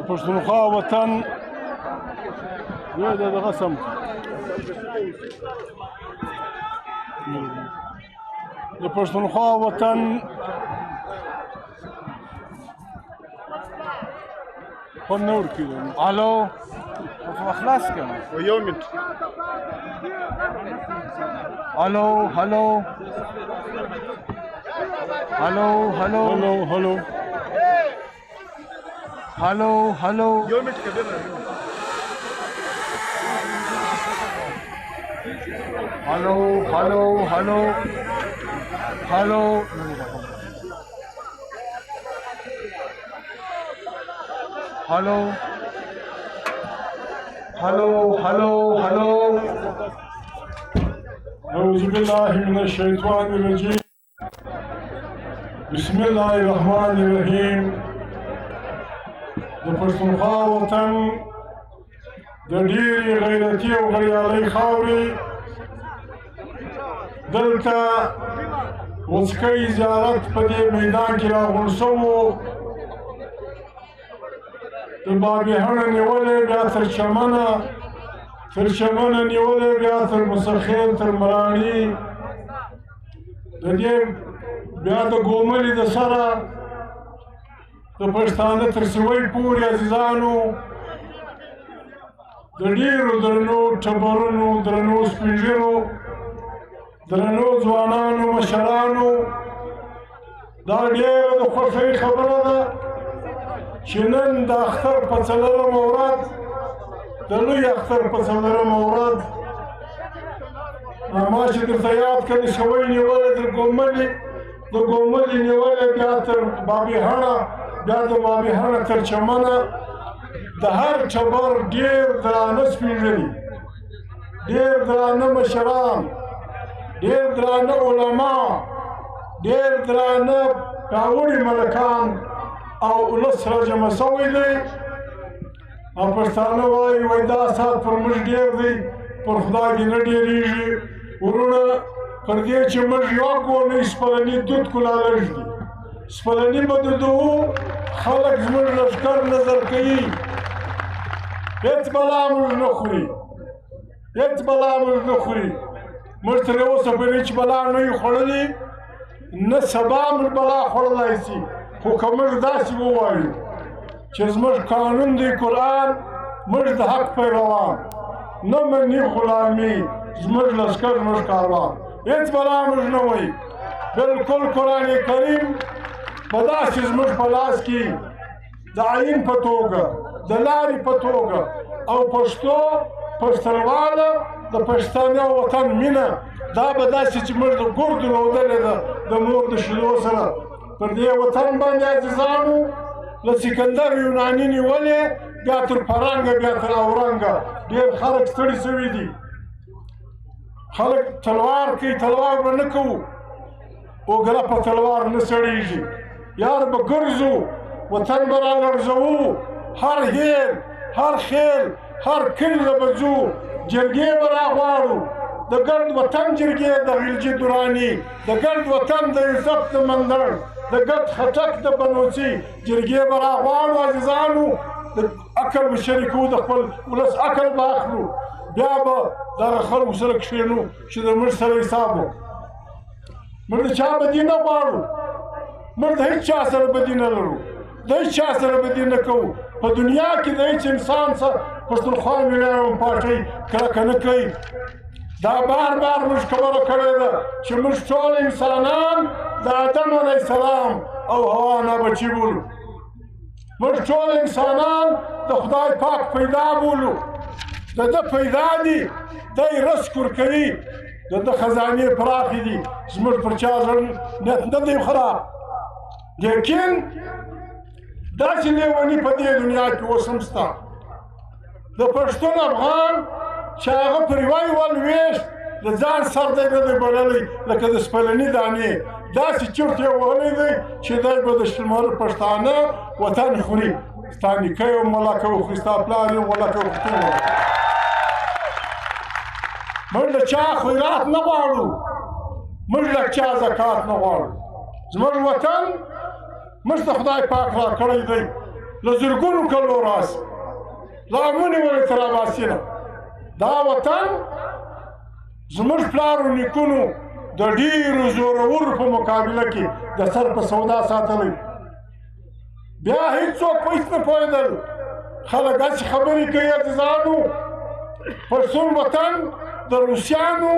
پښتونخوا وطن یو دغه سم د پښتونخوا وطن په نور کې الو خلاص کړه یو منټ الو هلو هلو هلو هلو هلو هلو هلو یو منټ کې هلو هلو هلو هلو هلو هلو هلو هلو أعوذ بالله من الشيطان الرجيم بسم الله الرحمن الرحيم د پښتونخوا وطن د ډېرې غیرتي او بریالۍ خاورې دلته وڅکۍ زیارت په دې میدان کې راغونډ شوو د بابېهڼه نیولې بیا تر چمنه نیولې بیا تر مسخیل تر مراڼي د دې بیا د ګوملې د سره د پښتانه تر سوی پورې عزیزانو د ډېرو درنو ټبرونو درنو سپین ږیرو درنو ځوانانو مشرانو دا ډېره د خوښۍ خبره ده چې نن د اختر په څلورمه ورځ د لوی اختر په څلورمه ورځ ما چې درته یاد کړې سوی نیولې د ګوملې نیولې بیا تر بابېهڼه بیا د بابېهڼه تر چمنه د هر ټبر ډېر درانه سپین ږیري ډېر درانه مشران ډېر درانه علما ډېر درانه پیاوړي ملکان او ولس راجمع سوی دی او پښتانه وایي دا ساعت پر موږ ډېر دی پر خدای دې نه ډېرېږي وروڼه پر دې چې موږ یوه ګولۍ سپلني دود کلا لږ دي سپلني به دودوو خلک زموږ لښکر نظر کوي هېڅ بلا موږ نه خوري موږ تر اوسه پورې هېڅ بلا نه یو خوړلي نه سبا موږ بلا خوړلی شي خو که موږ داسې ووایو چې زموږ قانون دی قرآن موږ د حق پیروان نه مني غلامي زموږ لښکر زموږ کاروان هېڅ بلا موږ نه وایي بلکل قرآن کریم په داسې زموږ په لاس کې د عین په توګه د لارې په توګه او پښتو پښتنواله د پښتانه وطن مینه دا به داسې چې موږ د ګردو لودلې ده د مور د شیدو سره پر دې وطن باندې عزیزانو له سکندر یوناني نیولې بیا تر فرنګه بیا تر اورنګه ډېر خلک ستړي سوي دي خلک تلوار کوي تلوار به نه کوو اوګره په تلوار نه سړېږي یار به ګرځو وطن به را لړزوو هر هیل هر خیل هر کلي له به ځو جرګې به راغواړو د ګرد وطن جرګې د غلجي دراني د ګرد وطن د یوسف د مندړ د ګرد خټک د بنوڅي جرګې به راغواړو عزیزانو د عقل به شریکو د خپل ولس عقل به اخلو بیا به دغه خلکو سره کښېنو چې د موږ سره حساب وکړو موږ د چا بدي نه غواړو موږ د هېڅ چا سره بدي نه لرو د هېڅ چا سره بدي نه کوو په دنیا کې د هېڅ انسان سره پښتونخوا میړانه پارټۍ کرکه نه کوي دا بار موږ خبره کړې ده چې موږ ټول انسانان د آدم علیه السلام او حوا نه بچي بولو موږ ټول انسانان د خدای پاک پیدا بولو د ده پیدا دي دی رزق ورکوي د ده خزانې پراخې دي زموږ پر چا زړه نیت نه دی خراب لیکن داسې لیوني په دې دنیا کې اوس هم شته د پښتون افغان چې هغه پر یوه لویشت د ځان سر دی نه دی بللی لکه د سپلني دانې داسې چرت یې وهلی دی چې دی به د شمال پښتانه وطن خوري ستا نیکه یې ملکه وخوري ستا پلار یې ملکه وخوري موږ له چا خیرات نه غواړو موږ له چا زکات نه غواړو زموږ وطن موږ ته خدای پاک را کړی دی له زرګونو کلو راسي لامونې ولې تر راباسي دا وطن زموږ پلارو نیکونو د ډېرو زورورو په مقابله کې د سر په سودا ساتلی بیا هېڅوک په هېڅ نه پوهېدل خلک هسې خبرې کوي عزیزانو پښتون وطن د روسیانو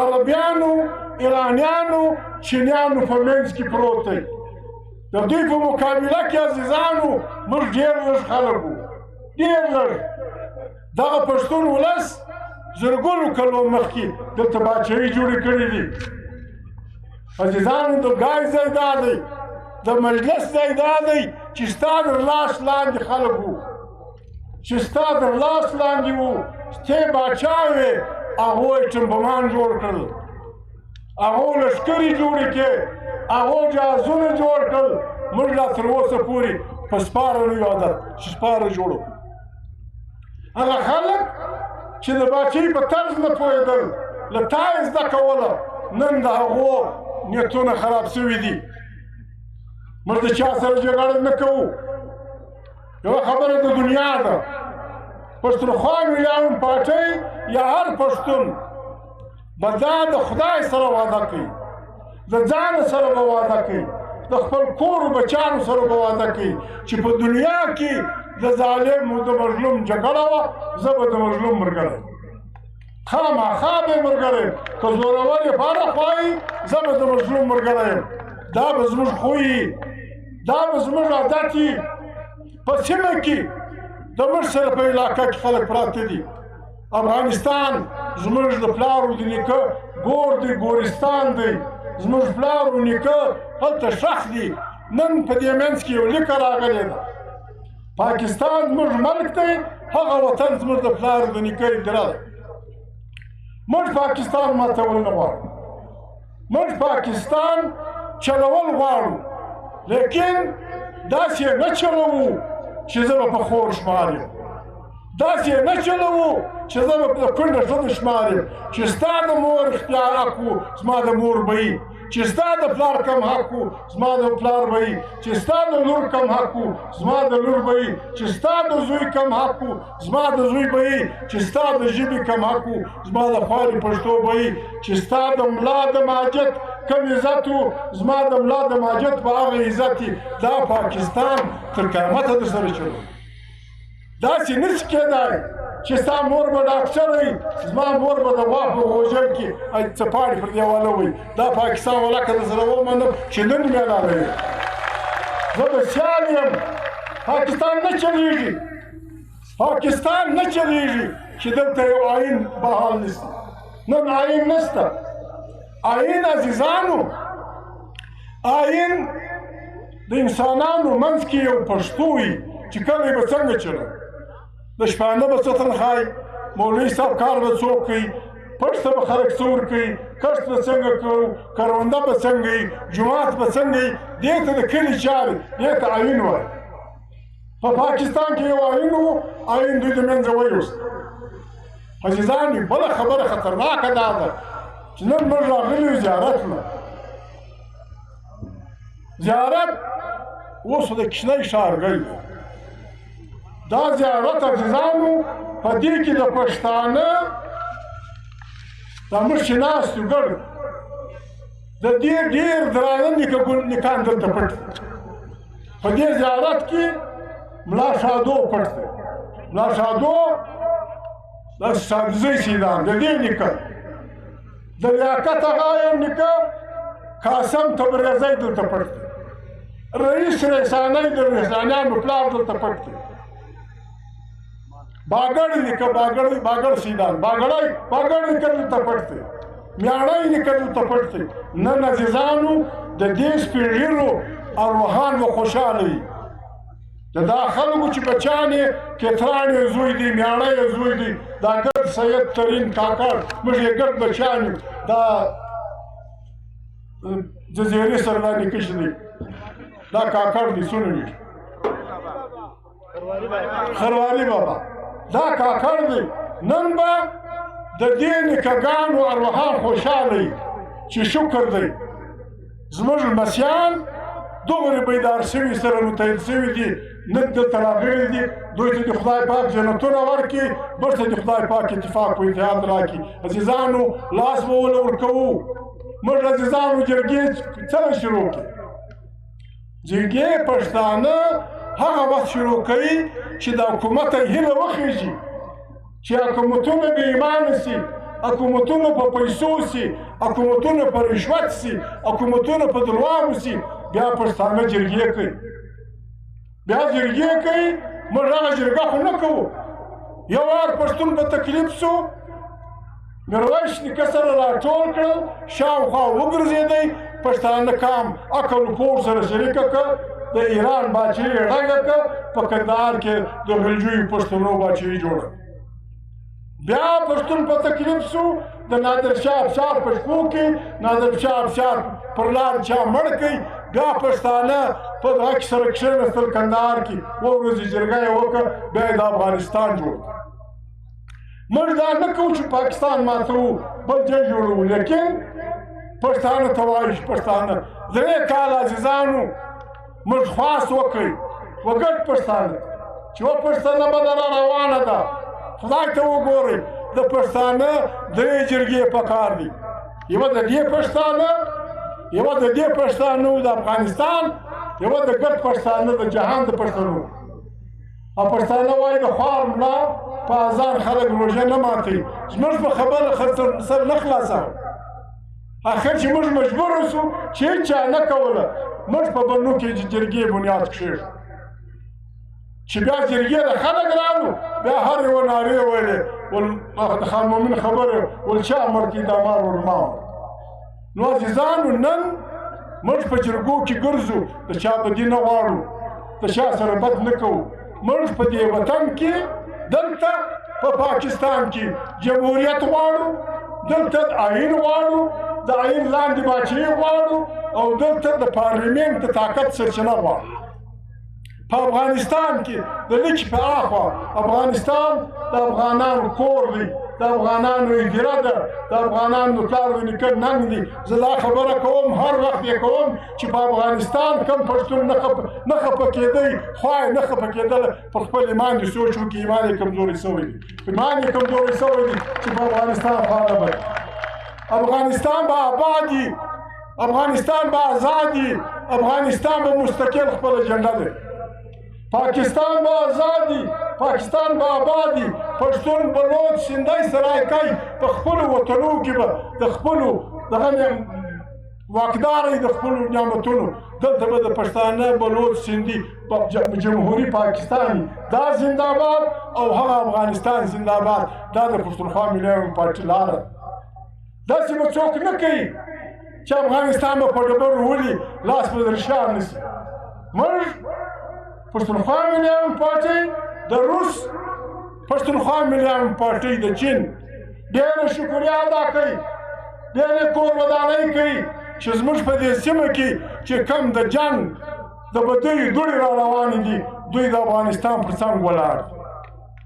عربیانو ایرانیانو چینیانو په منځ کې پروت دی د دوی په مقابله کې عزیزانو موږ ډېر لږ خلک وو ډېر لږ دغه پښتون ولس زرګونو کلو مخکې دلته باچاهي جوړې کړې دي عزیزانو د ګای ځای دا دی د مجلس ځای دا دی چې ستا تر لاس لاندې خلک وو چې ستا تر لاس لاندې وو ستې باچا وې هغو یې ټمبمان جوړ کړل هغو لښکرې جوړې کړې هغو جهازونه جوړ کړل موږ لا تر اوسه پورې په سپاره نه یو عادت چې سپاره جوړ کړو هغه خلک چې د باچاهۍ په طرز نه پوهېدل له تا یې زده کوله نن د هغو نیتونه خراب شوي دي موږ د چا سره جګړه نه کوو یوه خبره د دنیا ده پښتونخوا میلیون پارټۍ یا هر پښتون به دا د خدای سره واده کوي د ځان سره به واده کوي د خپل کور بچیانو سره به واده کوي چې په دنیا کې د ظالم او د مظلوم جګړه وه زه به د مظلوم ملګری خامخا به یې ملګری یم که زورور یې فارغ وایي زه به د مظلوم ملګری یم دا به زموږ خوی دا به زموږ عادت وي په سیمه کې د موږ سره په علاقه کې خلک پراته دي افغانستان زموږ د پلارو د نیکه ګور دی ګورستان دی زموږ پلارو نیکه هلته ښخ دي نن په دې منځ کې یو لیکه راغلې ده پاکستان زموږ ملک دی هغه وطن زموږ د پلارو د نیکه اداره ده موږ پاکستان ماتول نه غواړو موږ پاکستان چلول غواړو لیکن داسې یې نه چلوو چې زه به په خور شمار یم داسې یې نه چلوو چې زه به د کونډه ښځه شمار یم چې ستا د مور اختیار حق وو زما د مور به وي چې ستا د پلار کم حق وو زما د پلار به وي چې ستا د لور کم حق وو زما د لور به وي چې ستا د زوی کم حق وو زما د زوی به وي چې ستا د ژبې کم حق وو زما د خوارې پښتو به وي چې ستا د ملا د ماجت کم عزت وو زما د ملا د ماجت په هغه عزت دا پاکستان تر قیامته در سره چلو داسې نشي کېدای چې ستا مور به ډاکټر وي زما مور به د غوا په غوجل کې څپاړې پر دیواله وي دا پاکستان والا که در سره ومنم چې نن مې لاروي زه به سیال یم پاکستان نه چلېږي پاکستان نه چلېږي چې دلته یو آیین بحال نشته نن آیین نشته آیین عزیزانو آیین د انسانانو منځ کې یو پښتو وي چې کله یې به څنګه چلو د شپانه به څه تنخوایي مولوي صاحب کار به څوک کوي پټ ته به خلک څه ورکوي کښت به څنګه کوو کرونده به څنګه وي جومات به څنګه وي دې ته د کلي چارې دې ته آیین وایي په پاکستان کې یو آیین وو آیین دوی د منځه ویوست عزیزان بله خبره خطرناکه دا ده چې نن موږ راغلي یو زیارت نه زیارت اوس د کشنۍ ښارګۍ دا زیارت عزیزانو په دې کې د پښتانه دا موږ چې ناست یو ګډ د دې ډېر درانه نیکان دلته پټ دي په دې زیارت کې ملا شادو پټ دی ملا شادو د سبزۍ سیدان د دې نیکه د لیاقت هغه یو نیکه قاسم تبریزی دلته پټ دی رئیس رسانۍ د رسانیانو پلار دلته پټ دی باګړ نیکه باګړ سیدان باګړ نیکه دلته پټ دی میاړی نیکه دلته پټ دی نن عزیزانو د دې سپین ږیرو ارواحان به خوشحاله وي د دا خلکو چې بچیان یې کتران یې زوی دي میاړی یې زوی دي دا ګډ سید ترین کاکړ موږ یې ګډ بچیان یو دا جزیرې سره دا نیکه دی دا کاکړ دی سونه وي خرواري بابا دا کاکړ دی نن به د دې نیکهګانو ارواحان خوشحاله وي چې شکر دی زموږ لمسیان دومره بیدار شوي سره متحد شوي دي نن دلته راغلي دي دوی ته د خدای پاک جنتونه ورکړي بل ته د خدای پاک اتفاق او اتحاد راکړي عزیزانو لاس به وله ورکوو موږ عزیزانو جرګې څنګه شروع کړي جرګې پښتانه هغه وخت شروع کوي چې د حکومت هیله وخیږي چې حکومتونه بې ایمانه سي حکومتونه په پیسو سي حکومتونه په رشوت سي حکومتونه په درواغو سي بیا پښتانه جرګې کوي بیا جرګې کوي موږ هغه جرګه خو نه کوو یو وار پښتون په تکلیف سو میرویس نیکه سره راټول کړل شاوخوا وګرځېدی پښتانه کام عقل و پوه سره شریکه کړه د ایران باچایي یې ډکه کړه په کندهار کې د غلجیو پښتنو باچایي جوړه بیا پښتون په تکلیف سو د نادرشاه افشار په شپو کې نادرشاه افشار پر لار چا مړ کړي بیا پښتانه په دغه کې سره کښېنستل کندهار کې اووه ورځې جرګه یې وکړه بیا یې د افغانستان جوړ کړ موږ دا نه کوو چې پاکستان ماتوو بل ځای جوړوو لیکن پښتانه ته وایو چې پښتانه درې کاله عزیزانو موږ خواست وکړئ وګټ پښتانه چې و پښتانه بدله روانه ده خدای ته وګورئ د پښتانه درې جرګې پکار دي یوه د دې پښتانه یوه د دې پښتانه د افغانستان یوه د ګډ پښتانه د جهان د پښتنو او پښتانه وایي د خوار ملا په اذان خلک روژه نه ماتوي زموږ په خبره سر نه خلاصوه اخر چې موږ مجبور اوسو چې هېچا نه کوله موږ په بنو کې جرګې بنیاد کښېږدو چې بیا جرګې د خلک رالو بیا هر یوه نارې ویلې د خان مومن خبره ول چا امر کړي دا مار ورما نو عزیزانو نن موږ په جرګو کې ګرځو د چا بدي نه غواړو د چا سره بد نه کوو موږ په دې وطن کې دلته په پاکستان کې جمهوریت غواړو دلته آئین غواړو د آئین لاندې باچایي غواړو او دلته د پارلمنت د طاقت سرچینه غواړو په افغانستان کې د لږ په اخوا افغانستان د افغانانو کور دی د افغانانو اداره ده د افغانانو پلار و نیکه ننګ دی زه دا خبره کوم هر وخت یې کوم چې په افغانستان کم پښتون نه خفه کېدی خوا یې نه خفه کېدله پر خپل ایمان دې سوچ وکړي ایمان یې کمزوری سوی دی ایمان یې کمزوری سوی دی چې په افغانستان خوا نه بد افغانستان به آباد وي افغانستان به آزاد وي افغانستان به مستقل خپل اجنډه دی پاکستان به آزاد وي پاکستان به آباد وي پښتون بلوچ سندی سرایکۍ په خپلو وطنو کې به د خپلو دغه واکدارۍ د خپلو نعمتونو دلته به د پښتانه بلوچ سندي جمهوري پاکستان دا زنده‌باد او هغه افغانستان زنده‌باد دا د پښتونخوا ملي پارټي لاره داسې به څوک نه کوي چې افغانستان به په ډبرو ولي لاس به درشان نه شي موږ پښتونخوا ملي پارټي د روس پښتونخوا ملي پارټي د چین ډېره شکریه ادا کوي ډېرې کور ودانۍ کوي چې زموږ په دې سیمه کې چې کم د جنګ د بدیو دوړې را روانې دي دوی د افغانستان پر څنګ ولاړ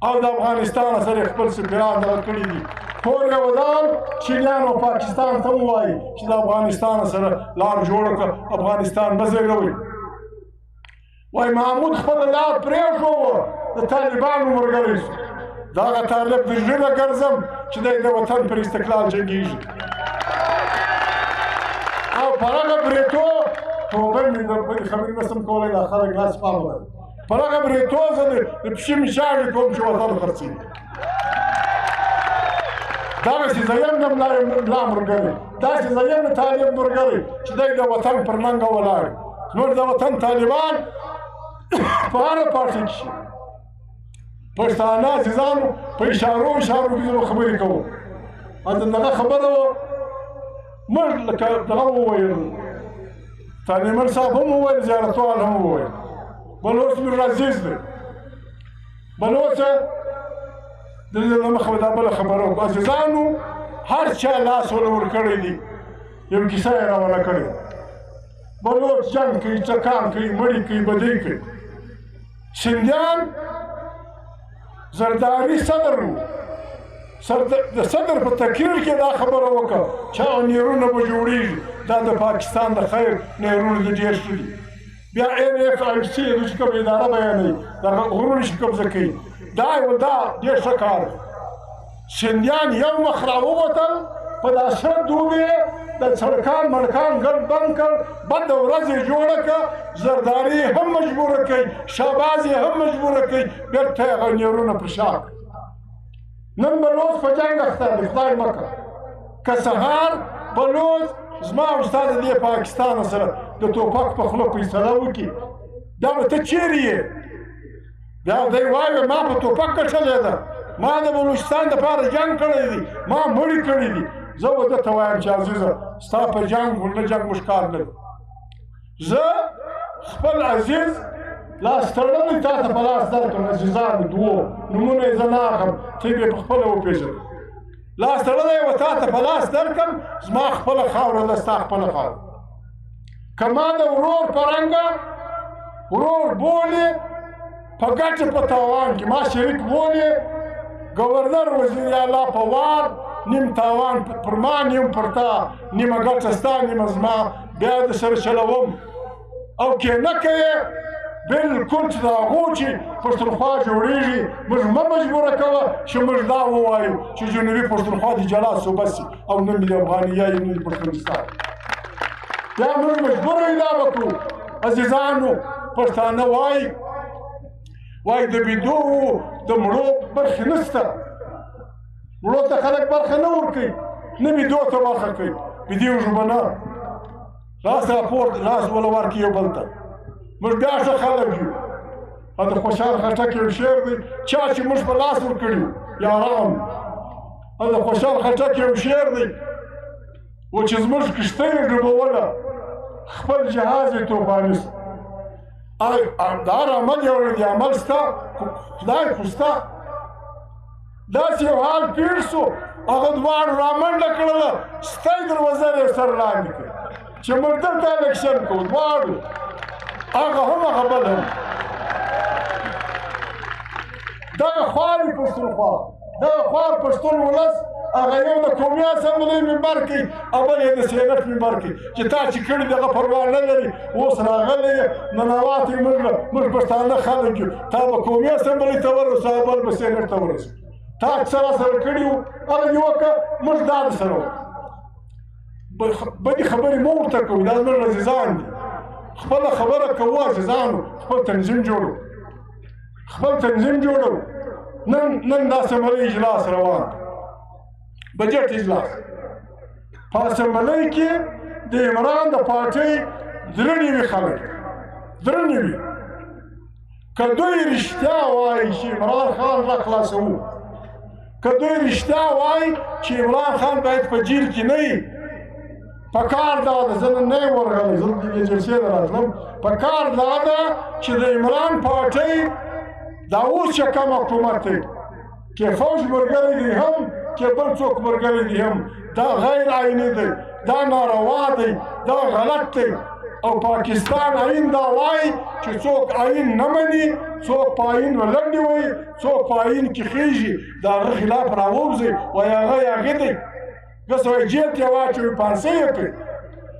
او د افغانستان سره خپل سفیران دغه کړي دي کور یې ودان چینیانو پاکستان ته ووایي چې د افغانستان سره لار جوړه کړه افغانستان مه ځایوئ وای محمود خپله لار پرېښوه د طالبانو ملګری شو د هغه طالب د ژبه ګرځم چې دی د وطن پر استقلال جنګېږي او پر هغه برېتو توبه مې د بدې خبرې نه شم کولی دا خلک لاس پام لري پر هغه برېتو زه د پښې مې شاړې کوم چې وطن خرڅوي دغسې زه یم د ملا ملګری داسې زه یم د طالب ملګری چې دی د وطن پر ننګه ولاړ زموږ د وطن طالبان په هره پارټي کې شي پښتانه عزیزانو په اشارو کې زه خبرې کوم دغه خبره وه موږ لکه دغه وویل طالبمن صاحب هم وویل زیارتوال هم وویل بلوڅ میر عزیز دی بلوڅه د دې نه مخکې دا بله خبره وکړو عزیزانو هر چا لاس ورله ورکړی دی یو کیسه یې راونه کړې بلوڅ جنګ کوي څکان کوي مړي کوي بدۍ کوي سندیان زرداري صدر و د صدر په تقریر کې دا خبره وکړه چې نیرونه به جوړېږي دا د پاکستان د خیر نیرونه د ډېر ښه دي بیا NFIC چې کوم اداره بیانوي دغه غرونه چې قبضه کوي دا ډېر ښه کار دی. سیندیان یو مخ راووتل په دا سره دوبې د سړکان مړکان ګډ بند کړ، بده ورځ یې جوړه کړه، زرداري یې هم مجبوره کوي، شهباز یې هم مجبوره کوي، بېرته یې هغه نیرونه پر شا کړه. نن بلوڅ په جنګ اخته دی، خدای مه کړه. که سهار بلوڅ زما او ستا د دې پاکستان سره د ټوپک په خوله فیصله وکړي، دا به ته چیرې یې؟ بیا دی وایي ما په ټوپک ګټلې ده، ما د بلوچستان دپاره جنګ کړی دی، ما مړي کړي دي. زه به ده ته وایم چې عزیزه ستا په جنګ نه جنګ موږ کار نه دی. زه خپل عزیز لاس تړلی تا ته په لاس درکړم، عزیزانو دوو نومونه یې زه نه اخلم، ته یې په خپله وپېژنې. لاس تړلی و تا ته په لاس درکړم، زما خپله خاوره ده، ستا خپله خاوره. که ما د ورور په رنګه ورور بولې په ګټه په تاوان کې ما شریک بولې، ګورنر وزیر اعلی په وار نیم تاوان پر ما نیم پر تا، نیمه ګټه ستا نیمه زما، بیا د سره چلوم. او که نه کوې بلکل چې د هغو چې پښتونخوا جوړېږي موږ مه مجبوره کوه چې موږ دا ووایو چې جنوبي پښتونخوا د جلا صوبه سي او نه مې د افغانیه یې نه د پښتونستان. بیا موږ مجبوره یې دا وکړو. عزیزانو پښتانه وایي د بېدوو د مړو برخې نشته، مړو ته خلک برخه نه ورکوي، نه بېدو ته برخه کوي، بېدې ژبه نه لاس راپورته لاس وله ورکړي یو بل ته. موږ بیا ښه خلک یو. او د خوشحال خټک یو شعر دی چا چې موږ په لاس ورکړي یاران. او د خوشحال خټک یو شعر دی و چې زموږ کښتۍ یې ډوبوله خپل جهاز یې طوفاني سو. دا هر عمل یو دی عمل ستا خدای خو ستا. داسې یو حال پېښ سو هغه دواړو رامنډه کړله، ستی دروازه یې سر لاندې کړه چې موږ دلته الیکشن کوو دواړو، هغه هم هغه بل هم. دغه خوار پښتونخوا دغه خوار پښتون ولس هغه یو د قومي اسامبلۍ ممبر کوي او بل یې د سینټ ممبر کوي چې تا چې کړي دغه پروا نه لري. اوس راغلی یې ننواتې موږ پښتانه خلک یو، تا به قومي اسامبلۍ ته ورسو او بل به سینټ ته ورسو. تا چې سره کړي وو هغه دې وکړه، موږ دا درسره وکړو. بدې خبرې مه ورته کوئ، دا زموږ عزیزان دي. خپله خبره کوو عزیزانو، خپل تنظیم جوړو، خپل تنظیم جوړو. نن د اسامبلۍ اجلاس روان، بجټ اجلاس. په اسامبلۍ کې د عمران د پارټۍ درنې وي خلک، درنې وي. که دوی رښتیا وایي چې عمران خان را خلاصوو، که دوی رښتیا وایي چې عمران خان باید په جیل کې نه وي، پکار دا ده زه نن نه یم ورغلی، زه د جلسې نه راتلم، پکار دا ده چې د عمران پارټۍ دا اوس چې کم حکومت دی که فوج ملګری دی هم که بل څوک ملګری دی هم، دا غیر آئیني دی، دا ناروا دی، دا غلط دی. او پاکستان آئین دا وایي چې څوک آئین نه مني، څوک په آئین ولنډې وایي، څوک په آئین کې خیږي د هغه خلاف راووځي وایي هغه یې هغې دی. بس وایي جیل ته یې واچوي پانسۍ یې کړي.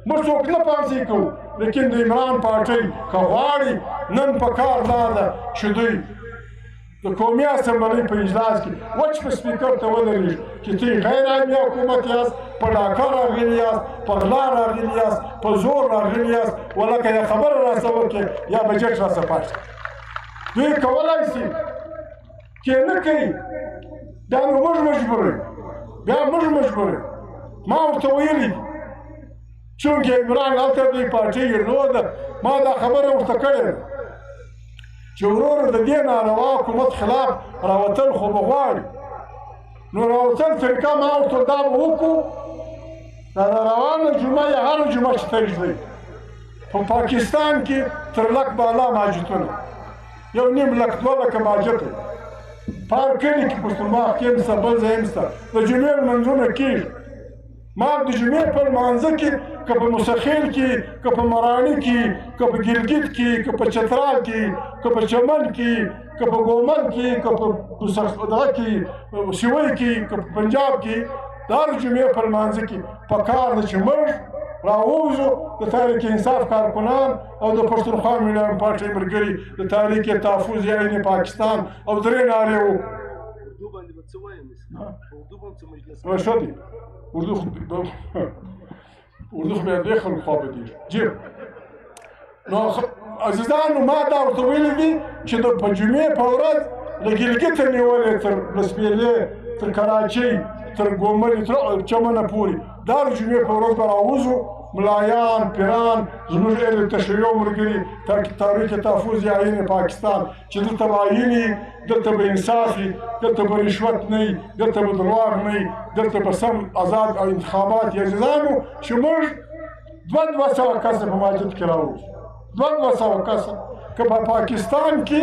موږ څوک نه پانسۍ کوو، لیکن د عمران پارټۍ که غواړي نن په کار دا ده چې دوی د قومي اسامبلۍ په اجلاس کې وچ په سپیکر ته ودرېږي چې دوی غیر آئیني حکومت یاست، په ډاکه راغلي یاست، په غلا راغلي یاست، په زور راغلي یاست، ولکه یا خبره راسه وکړې یا بجټ راسه پاته. دوی کولی شي چې نه کوي، بیا نو موږ مجبور یو، بیا موږ مجبور یو. ما ورته ویلي دي چونکې عمران هلته دوی پارټۍ درلوده، ما دا خبره ورته کړې ده چې ورور د دې ناروا حکومت خلاف راوتل خو به غواړي. نو راوتل طریقه ما ورته دا به وکړو، دا د روانه جمعه یا هره جمعه چې تږدئ په پاکستان کې تر لک بالا ماجتونه، یو نیم لک دوه لکه ماجت دی په هر کلي کې پښتونخوا کې هم شته، بل ځای هم شته. د جمعې لمونځونه کېږي. ما د جمعې په لمانځه کې که په مسخیل کې، که په مراڼي کې، که په ګلګت کې، که په چترال کې، که په چمن کې، که په ګومل کې، که په دغه کې سیوی کې، که په پنجاب کې، د هر جمعې په لمانځه کې پکار ده چې موږ راووځو د تحریک انصاف کارکنان او د پښتونخوا مليان پارټۍ ملګري د تحریک تحفظ یعنې پاکستان او درې نارې وکړو. اردو باندې به څه وایم؟ اردو باندې څه مجلس ښه دی اردو خو بیا دوی خلکو خوا بدېږي جیب. نو عزیزانو ما دا ورته ویلي دي چې د په جمعې په ورځ له ګلګته نیولې تر لسپېلې تر کراچۍ تر ګوملې تر چمنه پورې دا د جمعې په ورځ به راوځو ملایان پیران زموږ اهل تشیع ملګري تحریک تحفظ یعنې پاکستان چې دلته به آیین وي دلته به انصاف وي دلته به رشوت نه وي دلته به درواغ نه وي دلته به سم آزاد انتخابات وي. عزیزانو چې موږ 200 کسه په مسجد کې راوځو 200 کسه که په پاکستان کې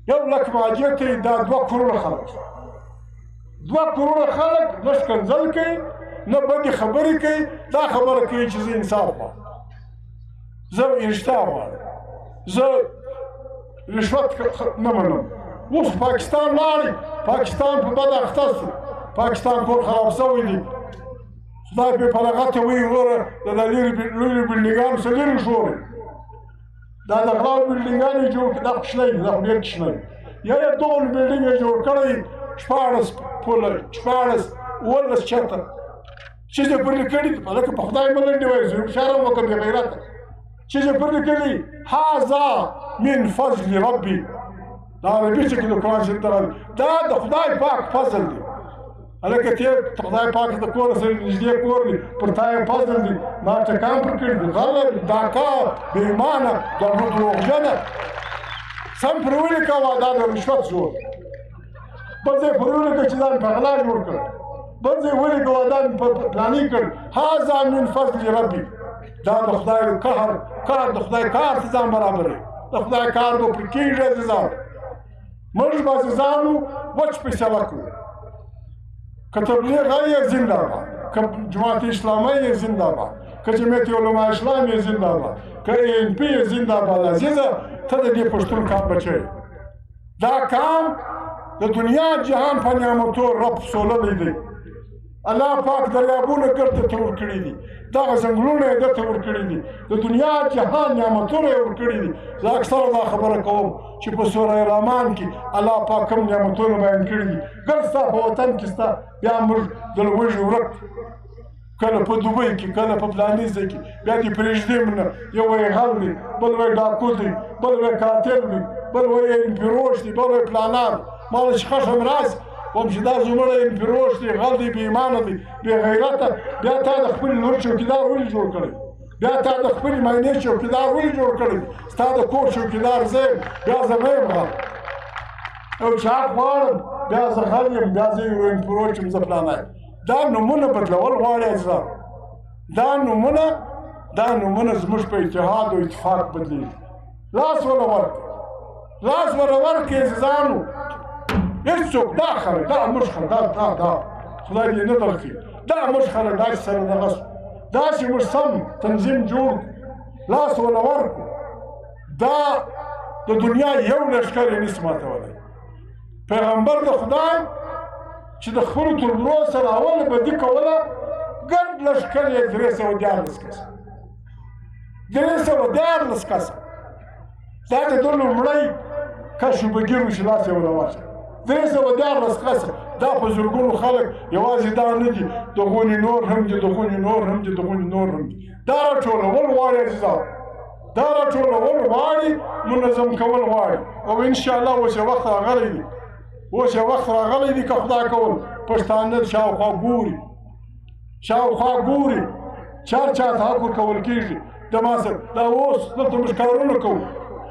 1,00,000 مسجد ته دا 2 کروڑه خلک 2 کروڑه خلک نه ښکنځل کوي نه بدې خبرې کوي دا خبره کوي چې زه انصاف غواړم زه رښتیا غواړم زه رشوت نه منم. اوس پاکستان لاړې پاکستان په بد اخته شو پاکستان کور خراب شوی دی خدای پې په لغته وایي وروره د دا لرې لویو بلډینګانو څه لرې ښورئ دا د غلاو بلډینګان یې جوړ کړي دا کوچنی دی دا خو ډېر کوچنی یا دغه بلډینګ یې جوړ کړی 14 پوله 14 چته چې زه پر لیکلي دي هلکه په خدای مه لنډې وایي زه شرم وکړم بې غیرته چې زه پر لیکلي هذا من فضل ربي دا عربي چې کې د قرآن شریف راغلي دا د خدای پاک فضل دی هلکه ته خدای پاک د کور سره نږدې کور دی پر تا یې فضل دی ما ټکان پر کړي دي غلط ډاکا بې ایمانه دروغجنه سم پر ولیکوه دا د رشوت زور بل ځای پر ولیکه چې ځان په غلا جوړ کړ بل ځای ولیکوه دا مې په پلاني کړ هذا من فضل ربي دا د خدای قهر د خدای کار ته ځان برابروي د خدای کار به پرې کېږي عزیزانو موږ به عزیزانو وچ فیصله کړو که تبلیغ یې زنده باد که جماعت اسلامي یې زنده باد که جمعیت علما اسلام یې زنده باد که ANP یې زنده باد عزیزه ته د دې پښتون کام بچی دا کام د دنیا جهان په نعمتو رب سوللی دی الله پاک دریابونه ګرته ته ورکړي دي دغه ځنګلونه یې دته ورکړي دي د دنیا جهان نعمتونه یې ورکړي دي زه اکثره دا خبره کوم چې په سوره رحمان کې الله پاک کوم نعمتونه بیان کړي دي ګر ستا په وطن کې ستا بیا موږ د لوږې ورک کله په دوبۍ کې کله په فلاني ځای کې بیا دې پرېږدي نه یو وایي غل دی بل وایي ډاکو دی بل وایي قاتل دی بل وایي پیروش دی بل وایي پلانان ماله چې خشم راسي کوم چې دا زموږ پیروش دی غل دی بې ایمانه دی بې غیرته بیا تا د خپلې لور چوکیدار ولې جوړ کړی بیا تا د خپلې ماینې چوکیدار ولې جوړ کړی ستا د کور چوکیدار زه یم بیا زه نه یم غل او چې حق غواړم بیا زه غل یم بیا زه هیروین پیروش یم زه فلانه یم دا نومونه بدلول غواړي عزیزان دا نومونه زموږ په اتحاد او اتفاق بدلېږي لاس وله ورکړئ لاس وله ورکړئ عزیزانو هېڅوک دا خلک دا موږ خلک دا خدای دې نه درکړي دا موږ خلک داسې سره دغه شو داسې موږ سم تنظیم جوړ کړو لاس وله ورکړو دا د دنیا یو لښکر یې نشي ماتولی پیغمبر د خدای چې د خپلو تربرو سره اوله بدي کوله ګرد لښکر یې 314 کسه 314 کسه دا د ده لومړی کشوبګیر و چې لاس یې وله ورکړ 314 کسه دا په زرګونو خلک یوازې دا نه دي دغونې نور هم دي دغونې نور هم دي دغونې نور هم دي دا راټولول غواړي عزیزانو دا راټولول غواړي منظم کول غواړي او انشاءالله اوس یې وخت راغلی دی اوس یې وخت راغلی دی که خدای کول پښتانه شاوخوا ګوري چار چاته حق ورکول کېږي د ما سره دا اوس دلته موږ کارونه کوو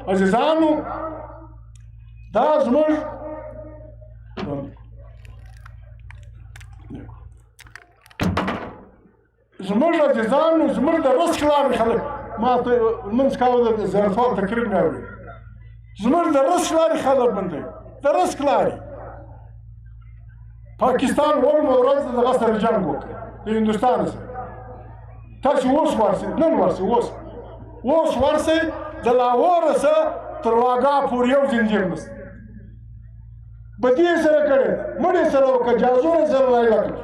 عزیزانو دا زموږ عزیزانو زموږ د رزق لارې خلک ما ته لمونځ کاوه د زیارتوال تقریر مې اورېد زموږ د رزق لارې خلک بندوي د رزق لارې پاکستان وړمه ورځ دغه سره جنګ وکړ د هندوستان سره تاسو اوس ورسئ نن ورسئ اوس ورسئ د لاهوره څخه تر واګا پورې یو زنجیر نشته بدي سره کړې ده مړې سره او که جازونه سره رایله کړي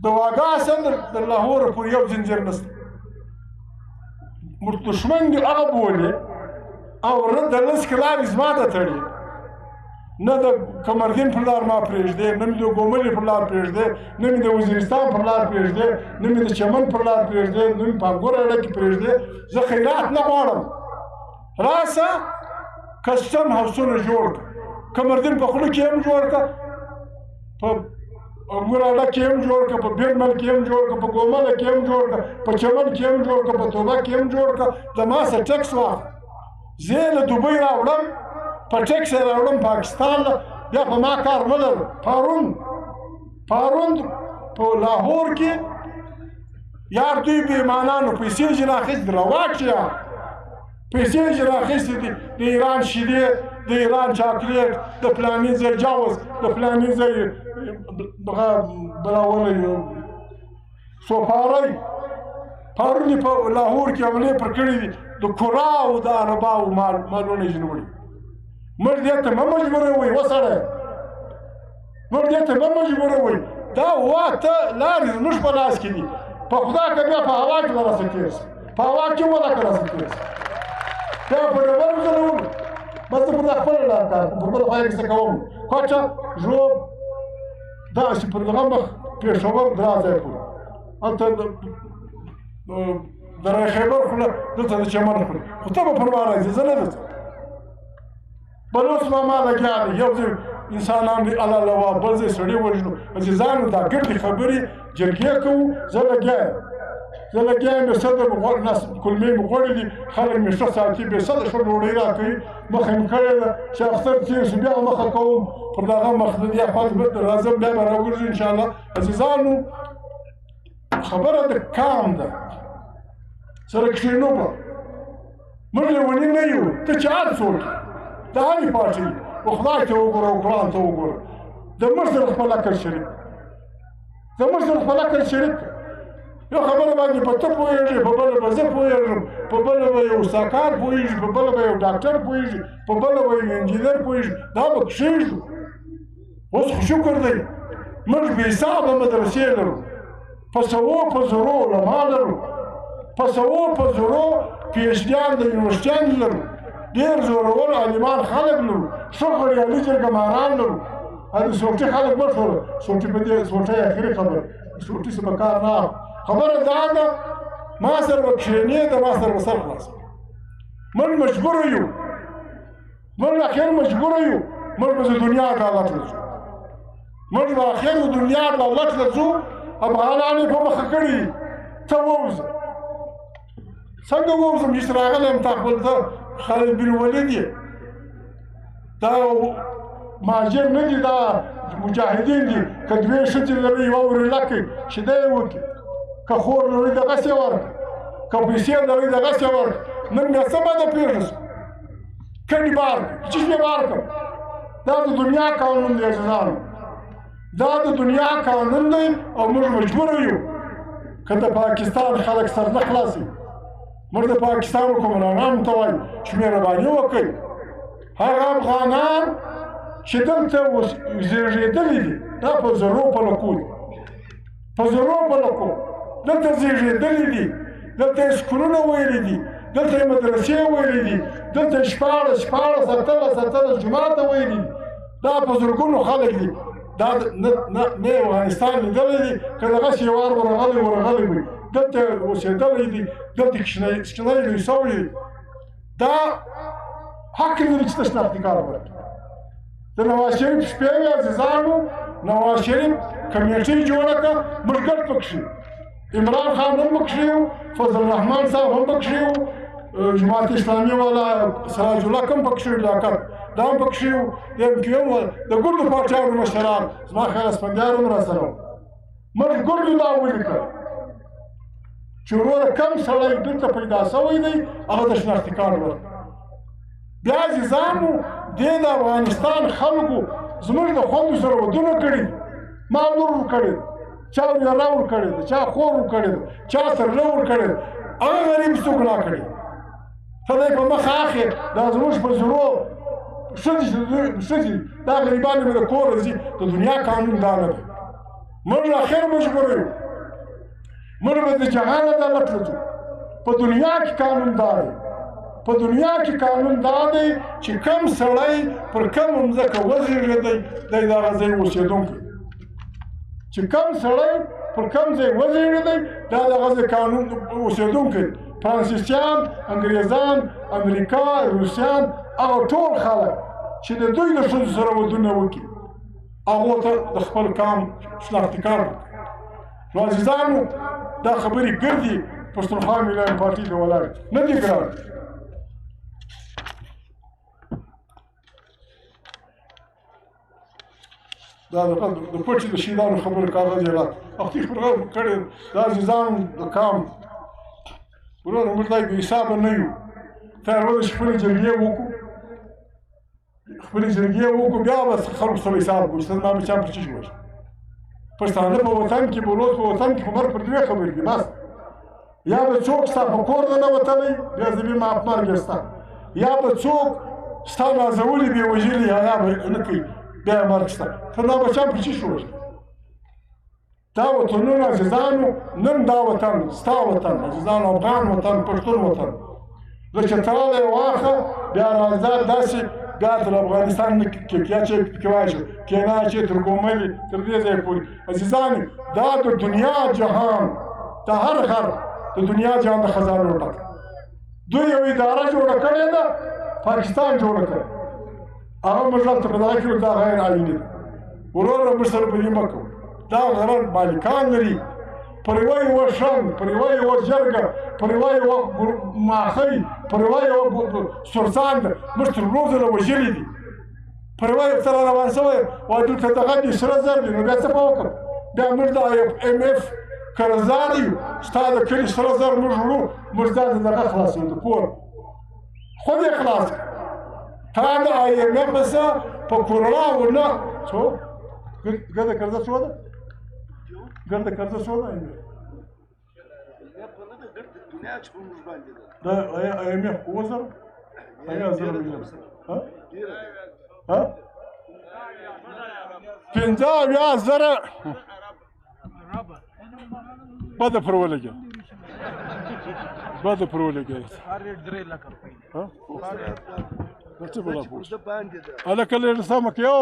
د واګا څخه د لاهوره پورې یو زنجیر نشته دښمن دې هغه بولي او نه د لس کلارې زما ته تړي، نه د قمردین پر لار ما پرېږدي، نه مې د ګوملې پر لار پرېږدي، نه مې د وزیرستان پر لار پرېږدي، نه مې د چمن پر لار پرېږدي، نه مې په انګور اډه کې پرېږدي. زه خیرات نه غواړم، راسه کسټم هاوسونه جوړ کړه، قمردین په خوله کې هم جوړ کړه، په انګور اډه کې هم جوړ کړه، په بیرمل کې هم جوړ کړه، په ګومله کې هم جوړ کړه، په چمن کې هم جوړ کړه، په توبه کې هم جوړ کړه. د ما څه ټکس واخله، زه یې له دوبۍ راوړم، په ټکس یې راوړم پاکستان له، بیا په ما کار نه لرم. پارون په لاهور کې یار دوی بې ایمانانو پیسې ځینې اخیستې، راواچې یار پیسې ځینې اخیستې دي، د ایران شیدې، د ایران چاکلیټ، د فلاني ځای جوز، د فلاني ځای بلاولی سوپاری. پارون یې په لاهور کې حملې پر کړي دي، د کراو د عرباو مالونه یې ژنوړي. موږ دې ته مه مجبوروئ وسړی، موږ دې ته مه مجبوروئ. دا واته لارې زموږ په لاس کې دي، په خدا که بیا په هوا کې به راسه تېر شي، په هوا کې ولکه راسه تېر شي، بیا په ډبرو ځلوو. بس زه پر دا خپله لار کار کوم، پر بله خوا یې کیسه کوم. کوټه ژوب داسې پر دغه مخ پېښور درا ځای پورې، هلته د رای خیبر خوله، دلته د چمن خوله، خو ته به پر ما راځې، زه نه درځم. بلوڅ ماما لګیا دی، یو ځای انسانان دي الله لوا، بل ځای سړي وژنو. عزیزانو دا ګټې خبرې جرګې کوو، زه لګیا یم، مې صدر کلمې مې غوړې دي، خلک مې ښه ساتي، بې صده ښه ډوډۍ راکوي، مخه مې کړې ده چې اختر تېر شي بیا مخه کوم پر دغه مخ د دې خوا راځم، بیا به راوګرځو انشاءالله. عزیزانو خبره د کام ده، سره کښېنو به، موږ لیوني نه یو. ته چې هر څوک د هرې پارټۍ و خدای ته وګوره او قرآن ته وګوره، د موږ سره خپل عقل شریک، د موږ سره خپل عقل شریک. یو خبره باندې په ته پوهېږې، په بله به زه پوهېږم، په بله به یو استادکار پوهېږي، په بله به یو ډاکټر پوهېږي، په بله به یو انجینر پوهېږي، دا به کښېږدو. اوس خو شکر دی موږ بې حسابه مدرسې لرو، په سوو په زرو علما لرو، په سوو په زرو پي ایچ ډیان د یونیورسټیانو لرو، ډېر زورور عالمان خلک لرو، ښه بریالي جرګماران لرو. د سوټي خلک مه ټوله، سوټي په دې سوټۍ اخري خبره، سوټي څه په کار نه اخلو. خبره دا ده ما سره به کښېنې، د ما سره به سر خلاصوي. موږ مجبوره یو، موږ اخر مجبوره یو، موږ به د دنیا عدالت له ځو، موږ به اخر د دنیا عدالت له ځو. افغانان یې په مخه کړي، ته ووځه. څنګه ووځم چې راغلی یم، تا خپل ته خالد بن ولید یې، دا مهاجر نه دي، دا مجاهدین دي. که دوې ښځې لرئ یوه ورېله کوي، شیده یې وکړي، که خور لرئ دغسې یې ورکړه، که پیسې لرئ دغسې یې ورکړه. نن بیا څه بده پېښه شوه، کډې بار کړه، څه شوې بار کړه. دا د دنیا قانون دی عزیزانو، دا د دنیا قانون دی او موږ مجبوره یو. که د پاکستان خلک سر نه خلاصوي، موږ د پاکستان حکمرانانو ته وایو چې مهرباني وکړئ، هغه افغانان چې دلته زېږېدلي دي، دا په زرو په لکو دي، په زرو په لکو دلته زېږېدلي دي، دلته یې سکولونه ویلي دي، دلته یې مدرسې ویلي دي، دلته یې 14 17 جوماته ویلي دي، دا په زرګونو خلک دي. دا نه یې افغانستان لیدلی دي، که دغسې یو وار ورغلی وي، دلته اوسېدلی دي، دلته کښېنلی لوی سوی دی. دا حق لري چې ته شناختي کارت ورکړي. د نواز شریف شپې وې عزیزانو، نواز شریف کمیټۍ جوړه کړه، موږ ګډ پکښې یو، عمران خان هم پکښې یو، فضل الرحمن صاحب هم پکښې یو، جماعت اسلامي والا سراج الله هم پکښې یو، لیاقت دا هم پکښې یو، د MQM د ګردو پارټیانو مشران، زما خیال اسفندیار هم راسره وو. موږ ګردو دا ولیکل چې وروره کم سړی دلته پیدا سوی دی، هغه د شناختي کارت ورکړه. بیا عزیزانو دې د افغانستان خلکو زموږ د خویندو سره ودونه کړي دي، ما لور ورکړې ده، چا وريره ورکړې ده، چا خور ورکړې ده، چا سرله ورکړې ده، هغه غریب څوک لا کړي. ته دی په مخه اخې دا زموږ په زړو ښځې دا غریبان مې د کوره ځي. د دنیا قانون دا نه دی. موږ اخر مجبوره یو، موږ به د جهان عدالت له ځو، په دنیا کې قانون دا دی په دنیا کې قانون دا دی چې کم سړی پر کم مځکه وزېږېدی دی د هغه ځای اوسېدونکی چې کم سړی پر کم ځای وزېږېدی دا د هغه ځای قانون اوسېدونکی فرانسیسیان انګریزان امریکا روسیان هغه ټول خلک چې د دوی د ښځو سره ودونه وکړي هغو ته د خپل قام شناختي کارت نو عزیزانو دا خبرې ګردي پښتونخوا ملي پارټي ته ولاړ نه دي ګران دا د پټي د شهیدانو خبرو کاغذ یې را وختي پروګرام کړی دا عزیزانو د قام ورور موږ دای بې حسابه نه یو تر ورځې خپلې جرګې وکړو خپلې جرګې وکړو بیا به خلکو سره حساب وکړو چې ما به چا پر څه شوی پښتانه په وطن کې بلوڅ په وطن کې خبر پر دوی خبرې دي بس یا به څوک ستا په کور نه وتلی بیا زمي ما مرګ ستا یا به څوک ستا نازولي بې وژلي یا به نه کوي بیا یې مرګ ستا ته دا بچیان پر څه شوی دا وطنونه عزیزانو نن دا وطن ستا وطن عزیزانو افغان وطن پښتون وطن زه چې تراله یې واخه بیا راځه داسې بیا تر افغانستان نه کیا چې پکې واچو کینا چې تر کوملي تر دې ځایه پورې عزیزانو دا د دنیا جهان د هر غر د دنیا جهان د خزانو ډک دوی یو اداره جوړه کړې ده پاکستان جوړه کړې هغه مطلب ته په دغه کې دا غیر عیني ده وروره موږ سره په دې مه کوو دا غرر مالکان لري پر یوه یوه شرنګ پر یوه یوه جرګه پر یوه یوه ماښۍ پر یوه یوه سرساند موږ تر ورو ځله وژلي دي پر یوه یو سره روان شوی وایي دلته دغه دي سره زر دي نو بیا څه به وکړم بیا موږ د ایم اف قرضدار یو ستا د کلي سره زر موږ وړو موږ دا د دغه خلاصوو د کور خود یې خلاص کړه تا د آی ایم اف څه په کورونا ونه څو ګرده قرضه څو ده ګرده قرضه څو ده دا آی ایم اف 2000 ایا زره میلیون ها 50,000 بده پر ولګي بده پر ولګي اره 3 لک روپۍ ها څه بولا پوس اله کله سم کېو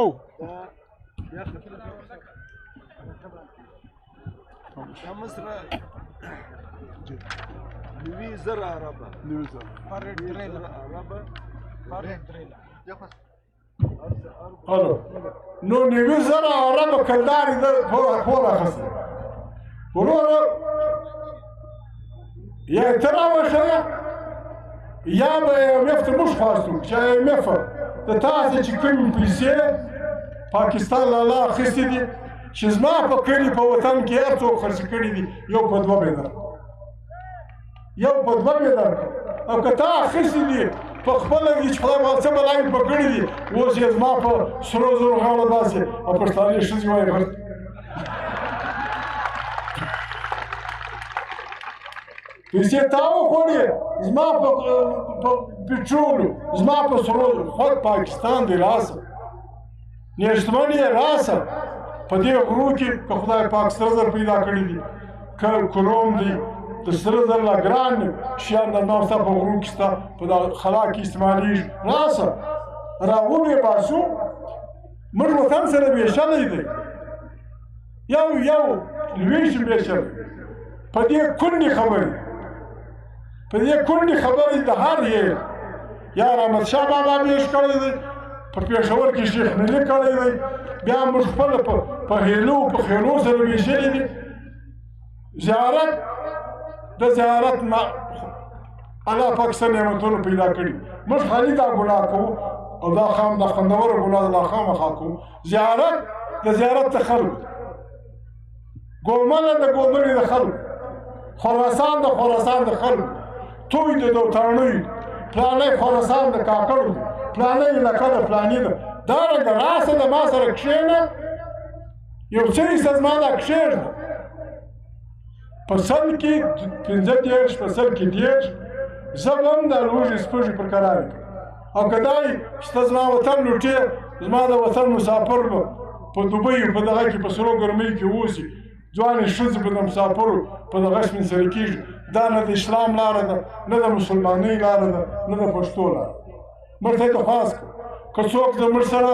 دا مصر نوي زر عربه نوي زر اره 3 لک عربه اره 3 لک الو نو نوي زر عربه کلداري د فورا خسته ورور یا تراوه شوه یا به مفت مش خواستو چې مف د تاسو چې کوم پیسې پاکستان لاله اخیستې دي چې زما په کلي په وطن کې هر څوک خرڅ کړي دي یو په دوه به درکړم یو په دوه به درکړم او که تا اخیستې دي په خپله دي چې خدای مال څه بلایي په کړي دي اوس یې زما په سرو زرو غاړه باسې او پښتانه ښځې وایي پیسې تا وخوړې زما په پټرولو زما په سرو خود پاکستان دی راسه نیشتمن یې راسه په دې غرو کې که خدای پاک سره زر پیدا کړي دي که کروم دی د سره زر لا ګران شیان د ما ستا په غرو کې ستا په دا خلا کې استعمالېږي راسه راوبې باسو موږ وطن سره بېشلی دی یو لویشت بېشلی په دې کونډې خبرې په دې کونډې خبرې د هر یې یا احمدشاه بابا بېش کړی دی په پېښور کې شیخ ملي کړی دی بیا موږ خپله په هیلو په خیلو سره ویشلي دي زیارت د زیارت الله پاک څه نعمتونه پیدا کړي موږ خالي دا ګناه کوو او دا خوندوره ګناه دا خامخا کوو زیارت د زیارت د خلکو ګولمنه د ګولمنې د خلکو خراسان د خراسان د خلکو توی د دوتانوی پلانی خراسان د کاکړو پلانی علاقه د پلانی ده دارنګه راسه د ما سره کښېنه یو څه حصه زما دا کښېږده په سل کې 15 په سل کې 10 زه به هم دا لوږې سپږې پر کرارې کړم او که دا وي چې ته زما وطن لوټې زما د وطن مسافر به په دوبۍ په دغه کې په سرو ګرمۍ کې اوسي ځوانې ښځې به د مسافرو په دغه سپین سرې کېږي. دا نه د اسلام لاره ده، نه د مسلمانۍ لاره ده، نه د پښتو لاره. مړ ته یې درخواست کوو که څوک د مړ سره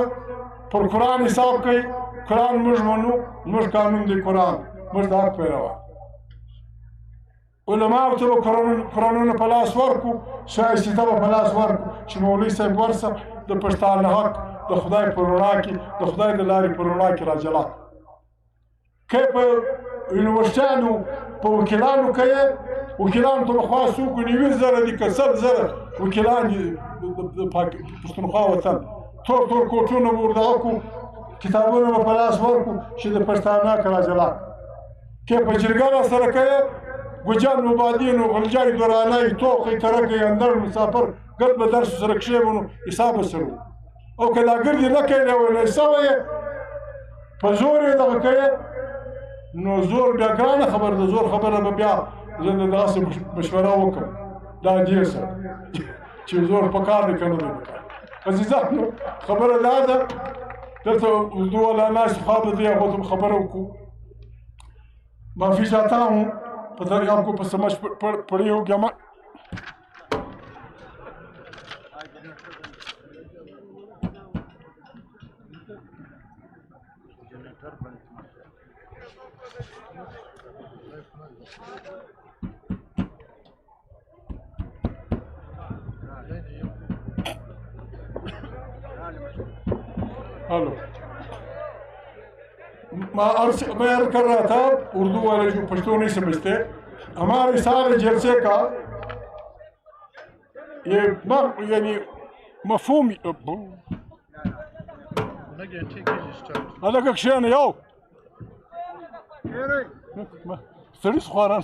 پر قرآن حساب کوي، قرآن موږ منو، زموږ قانون دی قرآن، موږ د حق پیروان. علماو ته به قرآنونه په لاس ورکړو، شایسته به په لاس ورکړو چې مولوي صاحب ورسه د پښتانه حق د خدای په رڼا کې، د خدای د لارې په رڼا کې راجلا کړو. که په یونیورسټیانو په وکیلانو که یې وکیلانو ته به خوا څوک 90,000 دي که 100,000 وکیلان دي د پښتونخوا وطن، تور کوټونه به ور دغه کړو، کتابونه به په لاس ورکړو چې د پښتانه حق راجلا کړو. که په جرګه راسره که یې گجان مبادین و غلجای دورانای توقی ترکی اندر مسافر گرد به درس سره کشیبونو حساب سرو او که دا گردی نکیده و نیساوی پا زوری دغه که نو زور بیا گرانه خبر ده، زور خبره به بیا زنده دغه مشوره وکم دا دیه سر چې زور پکار دی کنه دی بکار. عزیزانو خبره دا ده دلته اردو والا ناس خواب دی اگو خبره وکو. معافی چاہتا ہوں پتہ نہیں آپ کو سمجھ پڑی ہوگی. ہلو میں عرض کر رہا تھا اردو والے جو پشتو نہیں سمجھتے، ہمارے سارے جلسے کا یہ یعنی مفہوم هذاك شيء ياو سريس خواران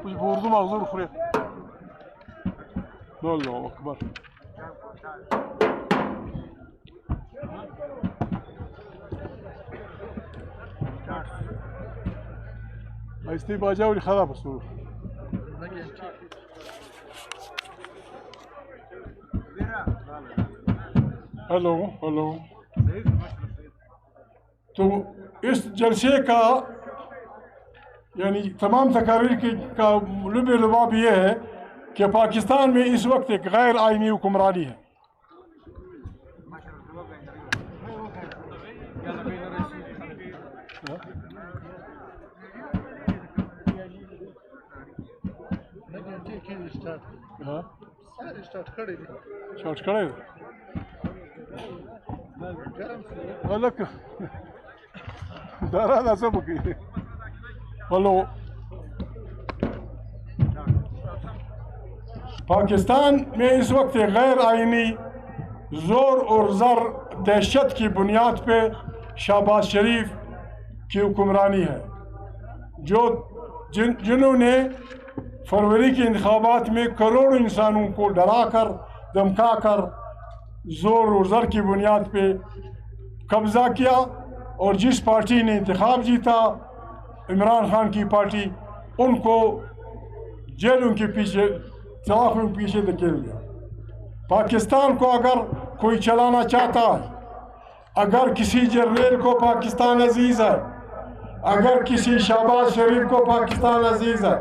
وش بوردو مغزور خوري. الله اكبر. ایستی باجاولی خراب است. ہلو تو اس جلسے کا یعنی تمام تقاریر کا لب لباب یہ ہے کہ پاکستان میں اس وقت ایک غیر آئینی حکمرانی ہے. اسٹارٹ کرے الگ دارا سب کی. ہلو پاکستان میں اس وقت غیر آئینی زور اور زر دہشت کی بنیاد پہ شہباز شریف کی حکمرانی ہے، جنہوں نے فروری کے انتخابات میں کروڑوں انسانوں کو ڈرا کر دھمکا کر زور و زر کی بنیاد پہ قبضہ کیا، اور جس پارٹی نے انتخاب جیتا عمران خان کی پارٹی، ان کو جیلوں کے پیچھے سلاخوں کے پیچھے دھکیل دیا. پاکستان کو اگر کوئی چلانا چاہتا ہے، اگر کسی جرنیل کو پاکستان عزیز ہے، اگر کسی شہباز شریف کو پاکستان عزیز ہے،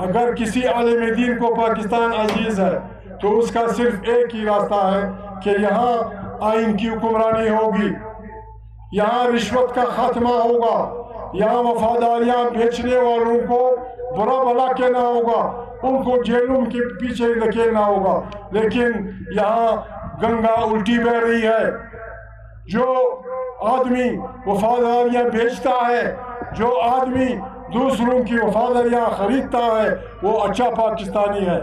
اگر کسی عالم دین کو پاکستان عزیز ہے، تو اس کا صرف ایک ہی راستہ ہے کہ یہاں آئین کی حکمرانی ہوگی، یہاں رشوت کا خاتمہ ہوگا، یہاں وفاداریاں بیچنے والوں کو برا بھلا کہنا ہوگا، ان کو جیلوں کے پیچھے دھکیلنا ہوگا. لیکن یہاں گنگا الٹی بہ رہی ہے. جو آدمی وفاداریاں بیچتا ہے، جو آدمی دوسروں کی وفاداریاں خریدتا ہے، وہ اچھا پاکستانی ہے.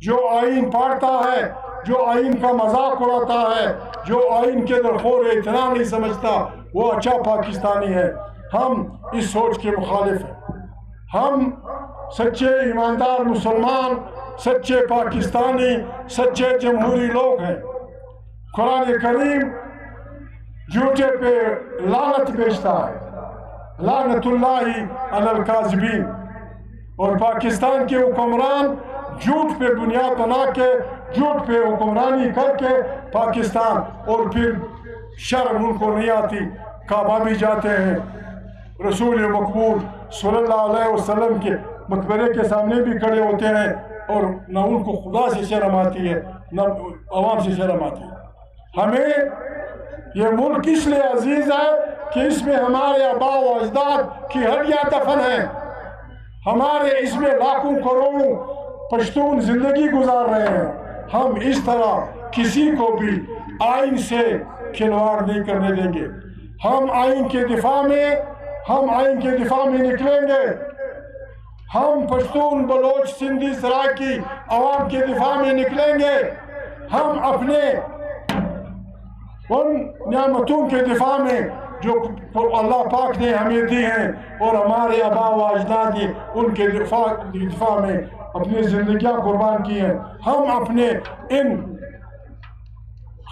جو آئین پاڑتا ہے، جو آئین کا مذاق اڑاتا ہے، جو آئین کے درخور اتنا نہیں سمجھتا، وہ اچھا پاکستانی ہے. ہم اس سوچ کے مخالف ہیں. ہم سچے ایماندار مسلمان، سچے پاکستانی، سچے جمہوری لوگ ہیں. قرآن کریم جھوٹے پہ لعنت بیچتا ہے، لعنت اللہ علی الکاذبین. اور پاکستان کے حکمران جھوٹ پہ بنیاد بنا کے، جھوٹ پہ حکمرانی کر کے پاکستان، اور پھر شرم ان کو نہیں آتی، کعبہ بھی جاتے ہیں، رسول مقبول صلی اللہ علیہ وسلم کے مقبرے کے سامنے بھی کھڑے ہوتے ہیں اور نہ ان کو خدا سے شرم آتی ہے نہ عوام سے شرم آتی ہے۔ ہمیں یہ ملک اس لیے عزیز ہے کہ اس میں ہمارے آباء و اجداد کی ہڈیاں دفن ہیں، ہمارے اس میں لاکھوں کروڑوں پشتون زندگی گزار رہے ہیں۔ ہم اس طرح کسی کو بھی آئین سے کھلواڑ نہیں کرنے دیں گے۔ ہم آئین کے دفاع میں نکلیں گے، ہم پشتون بلوچ سندھی سرائکی عوام کے دفاع میں نکلیں گے، ہم اپنے ان نعمتوں کے دفاع میں جو اللہ پاک نے ہمیں دی ہیں اور ہمارے آباء و اجداد نے ان کے دفاع میں اپنی زندگیاں قربان کی ہیں، ہم اپنے ان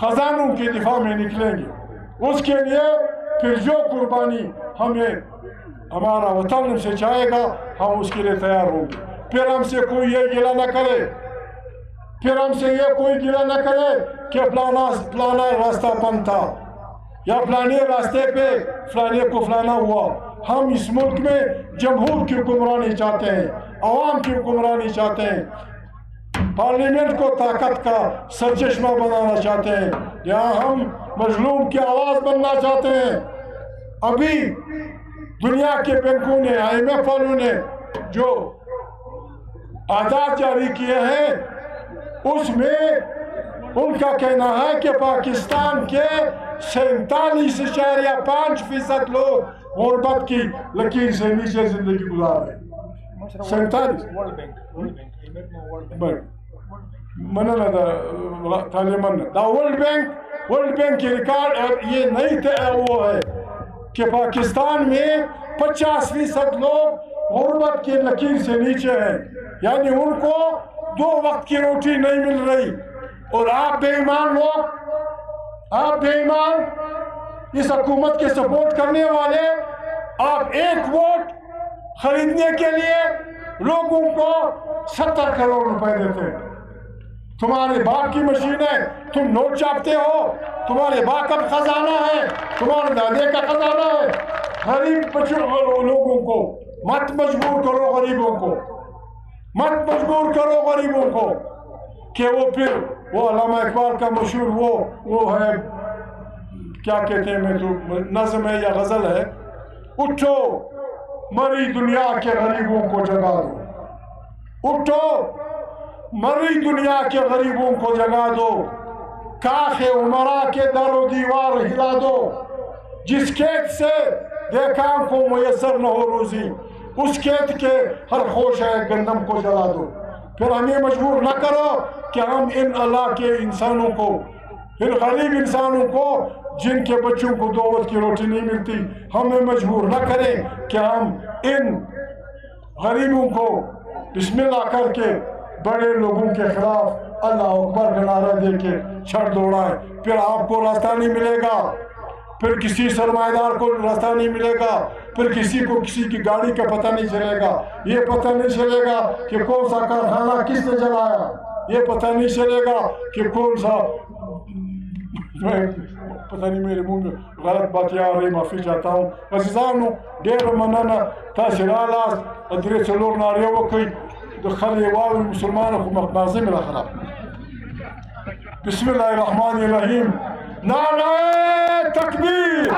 خزانوں کے دفاع میں نکلیں گے۔ اس کے لیے پھر جو قربانی ہمیں ہمارا وطن سے چاہے گا ہم اس کے لیے تیار ہوں گے۔ پھر ہم سے کوئی یہ گلہ نہ کرے، پھر ہم سے یہ کوئی گلہ نہ کرے کہ فلانا راستہ بند تھا یا فلانے راستے پہ فلانے کو فلانا ہوا۔ ہم اس ملک میں جمہور کی حکمرانی چاہتے ہیں، عوام کی حکمرانی چاہتے ہیں، پارلیمنٹ کو طاقت کا سرچشمہ بنانا چاہتے ہیں، یہاں ہم مظلوم کی آواز بننا چاہتے ہیں۔ ابھی دنیا کے بینکوں نے IMF والوں نے جو اعداد جاری کیے ہیں اس میں ان کا کہنا ہے کہ پاکستان کے 47.5% لوگ غربت کی لکیر سے نیچے زندگی گزار رہے ہیں۔ 47 مننا دا تعلیمان دا ورلڈ بینک کی ریکارڈ یہ نہیں وہ ہے کہ پاکستان میں 50% لوگ غربت کی لکیر سے نیچے ہیں، یعنی ان کو 2 وقت کی روٹی نہیں مل رہی۔ اور آپ بے ایمان لوگ، آپ بے ایمان اس حکومت کے سپورٹ کرنے والے، آپ 1 ووٹ خریدنے کے لیے لوگوں کو 70 کروڑ روپے دیتے ہیں۔ تمہارے باپ کی مشین ہے، تم نوٹ چھاپتے ہو، تمہارے باپ کا خزانہ ہے، تمہارے دادے کا خزانہ ہے۔ غریب لوگوں کو مت مجبور کرو، غریبوں کو مت مجبور کرو، غریبوں کو کہ وہ پھر وہ علامہ اقبال کا مشہور وہ ہے کیا کہتے ہیں، میں تو نظم ہے یا غزل ہے، اٹھو مری دنیا کے غریبوں کو جگا دو، اٹھو مری دنیا کے غریبوں کو جگا دو، کاخ عمرا کے در و دیوار ہلا دو، جس کھیت سے دیکھا کو میسر نہ ہو روزی، اس کھیت کے ہر خوش ہے گندم کو جلا دو۔ پھر ہمیں مجبور نہ کرو کہ ہم ان اللہ کے انسانوں کو، ان غریب انسانوں کو جن کے بچوں کو 2 وقت کی روٹی نہیں ملتی، ہمیں مجبور نہ کریں کہ ہم ان غریبوں کو بسم اللہ کر کے بڑے لوگوں کے خلاف اللہ اکبر کا نعرہ دے کے چھڑ دوڑائیں۔ پھر آپ کو راستہ نہیں ملے گا، پھر کسی سرمایہ دار کو راستہ نہیں ملے گا، پھر کسی کو کسی کی گاڑی کا پتہ نہیں چلے گا، یہ پتہ نہیں چلے گا کہ کون سا کارخانہ کس نے جلایا، یہ پتہ نہیں چلے گا کہ کون سا پتہ نہیں، میرے منہ میں غلط باتیں آ رہی، معافی چاہتا ہوں۔ عزیزانو ډېر مننه، تاسې رالاست درې څلور نارې وکړئ، د خلې واورئ مسلمانو خو مغزي مې راخراب. بسم الله الرحمن الرحیم. نعرہ تکبیر.